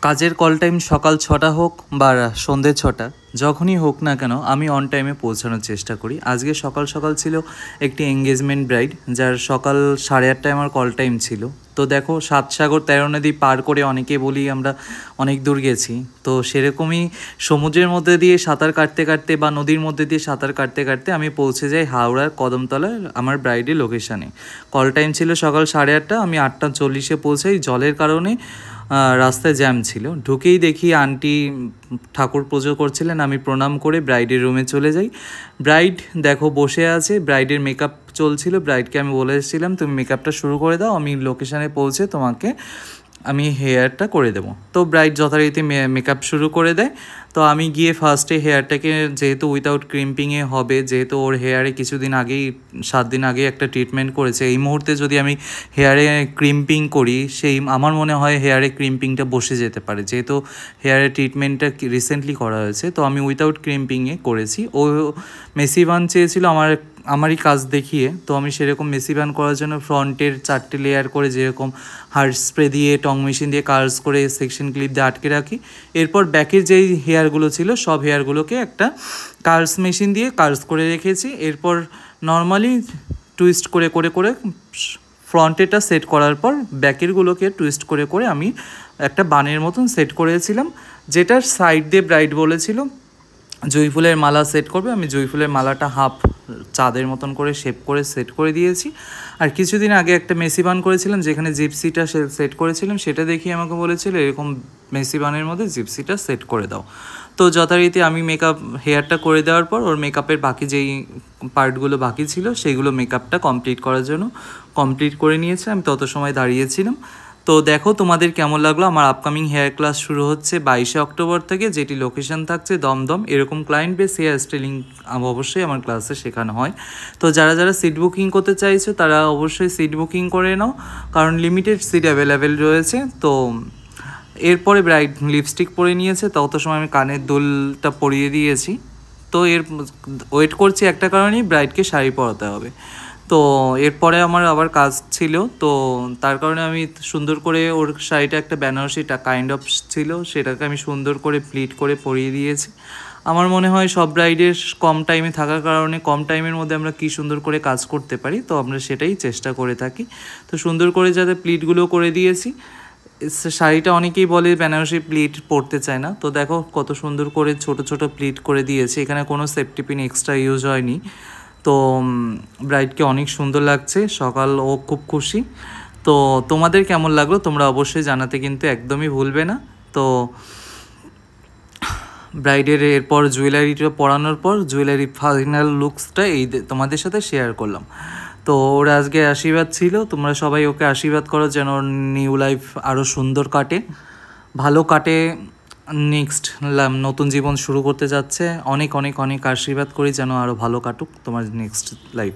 কাজের call time সকাল ৬টা হোক বা সন্ধ্যে ৬টা, যখনই হোক না কেন আমি অন টাইমে পৌঁছানোর চেষ্টা করি। আজকে সকাল সকাল ছিল একটি এঙ্গেজমেন্ট ব্রাইড, যার সকাল 8:30টায় আমার কল টাইম ছিল। তো দেখো, 7 সাগর 13 নদী পার করে অনেকে বলি আমরা অনেক দূর গেছি, তো সেরকমই সমুদ্রের মধ্যে দিয়ে সাঁতার কাটতে কাটতে বা নদীর মধ্যে দিয়ে সাঁতার কাটতে কাটতে আমি পৌঁছে যাই হাওড়ার কদমতলায় আমার ব্রাইডের লোকেশানে। কল টাইম ছিল সকাল 8:30, আমি 8:40-এ পৌঁছাই। জলের কারণে রাস্তায় জ্যাম ছিল। ঢুকেই দেখি আন্টি ঠাকুর পুজো করছিলেন। আমি প্রণাম করে ব্রাইডের রুমে চলে যাই। ব্রাইড দেখো বসে আছে, ব্রাইডের মেকআপ চলছিল। ব্রাইডকে আমি বলে এসেছিলাম তুমি মেকআপটা শুরু করে দাও, আমি লোকেশানে পৌঁছে তোমাকে আমি হেয়ারটা করে দেবো। তো ব্রাইড যথারীতি মেকআপ শুরু করে দেয়। তো আমি গিয়ে ফার্স্টে হেয়ারটাকে, যেহেতু উইথাউট ক্রিম্পিংয়ে হবে, যেহেতু ওর হেয়ারে কিছুদিন আগেই 7 দিন আগেই একটা ট্রিটমেন্ট করেছে, এই মুহূর্তে যদি আমি হেয়ারে ক্রিম্পিং করি, আমার মনে হয় হেয়ারে ক্রিম্পিংটা বসে যেতে পারে। যেহেতু হেয়ারে ট্রিটমেন্টটা রিসেন্টলি করা হয়েছে, তো আমি উইথাউট ক্রিম্পিংয়ে করেছি। ও মেসি বান চেয়েছিল আমারই কাজ দেখিয়ে, তো আমি সেরকম মেসি বান করার জন্য ফ্রন্টের 4টে লেয়ার করে, যেরকম হার্ড স্প্রে দিয়ে টং মেশিন দিয়ে কার্লস করে সেকশন ক্লিপ দিয়ে আটকে রাখি। এরপর ব্যাকের যেই হেয়ারগুলো ছিল সব হেয়ারগুলোকে একটা কার্লস মেশিন দিয়ে কার্লস করে রেখেছি। এরপর নর্মালি টুইস্ট করে করে করে ফ্রন্টেটা সেট করার পর ব্যাকেরগুলোকে টুইস্ট করে করে আমি একটা বানের মতন সেট করেছিলাম, যেটার সাইড দিয়ে ব্রাইড বলেছিল জুঁই ফুলের মালা সেট করবে। আমি জুঁই ফুলের মালাটা হাফ চাঁদের মতন করে শেপ করে সেট করে দিয়েছি। আর কিছুদিন আগে একটা মেসি বান করেছিলাম, যেখানে জিপসিটা সেট করেছিলাম, সেটা দেখিয়ে আমাকে বলেছিল এরকম মেসি বানের মধ্যে জিপসিটা সেট করে দাও। তো যথারীতি আমি হেয়ারটা করে দেওয়ার পর ওর মেকআপের বাকি যেই পার্টগুলো বাকি ছিল সেইগুলো মেকআপটা কমপ্লিট করার জন্য কমপ্লিট করে নিয়েছে। আমি তত সময় দাঁড়িয়েছিলাম। তো দেখো তোমাদের কেমন লাগলো। আমার আপকামিং হেয়ার ক্লাস শুরু হচ্ছে 22শে অক্টোবর থেকে, যেটি লোকেশন থাকছে দমদম। এরকম ক্লায়েন্ট বেস হেয়ার স্টাইলিং অবশ্যই আমার ক্লাসে শেখানো হয়। তো যারা যারা সিট বুকিং করতে চাইছো তারা অবশ্যই সিট বুকিং করে নাও, কারণ লিমিটেড সিট অ্যাভেলেবেল রয়েছে। তো এরপরে ব্রাইড লিপস্টিক পরে নিয়েছে, তত সময় আমি কানের দুলটা পরিয়ে দিয়েছি। তো ওয়েট করছি একটা কারণেই, ব্রাইডকে শাড়ি পরাতে হবে। তো এরপরে আমার আবার কাজ ছিল, তো তার কারণে আমি সুন্দর করে ওর শাড়িটা একটা বেনারসিটা কাইন্ড অফ ছিল, সেটাকে আমি সুন্দর করে প্লিট করে পরিয়ে দিয়েছি। আমার মনে হয় সব ব্রাইডের কম টাইমে থাকার কারণে কম টাইমের মধ্যে আমরা কি সুন্দর করে কাজ করতে পারি, তো আমরা সেটাই চেষ্টা করে থাকি। তো সুন্দর করে যাতে প্লিটগুলো করে দিয়েছি। শাড়িটা অনেকেই বলে বেনারসি প্লিট পরতে চায় না, তো দেখো কত সুন্দর করে ছোট ছোট প্লিট করে দিয়েছে। এখানে কোনো সেফটি পিন এক্সট্রা ইউজ হয়নি। তো ব্রাইডকে অনেক সুন্দর লাগছে, সকাল ও খুব খুশি। তো তোমাদের কেমন লাগলো তোমরা অবশ্যই জানাতে কিন্তু একদমই ভুলবে না। তো ব্রাইডের এরপর জুয়েলারিটা পরানোর পর জুয়েলারি ফাইনাল লুকসটা তোমাদের সাথে শেয়ার করলাম। তো ওর আজকে আশীর্বাদ ছিল, তোমরা সবাই ওকে আশীর্বাদ করো যেন ওর নিউ লাইফ আরও সুন্দর কাটে, ভালো কাটে। নেক্সট নতুন জীবন শুরু করতে যাচ্ছে, অনেক অনেক অনেক আশীর্বাদ করি যেন আরও ভালো কাটুক তোমার নেক্সট লাইফ।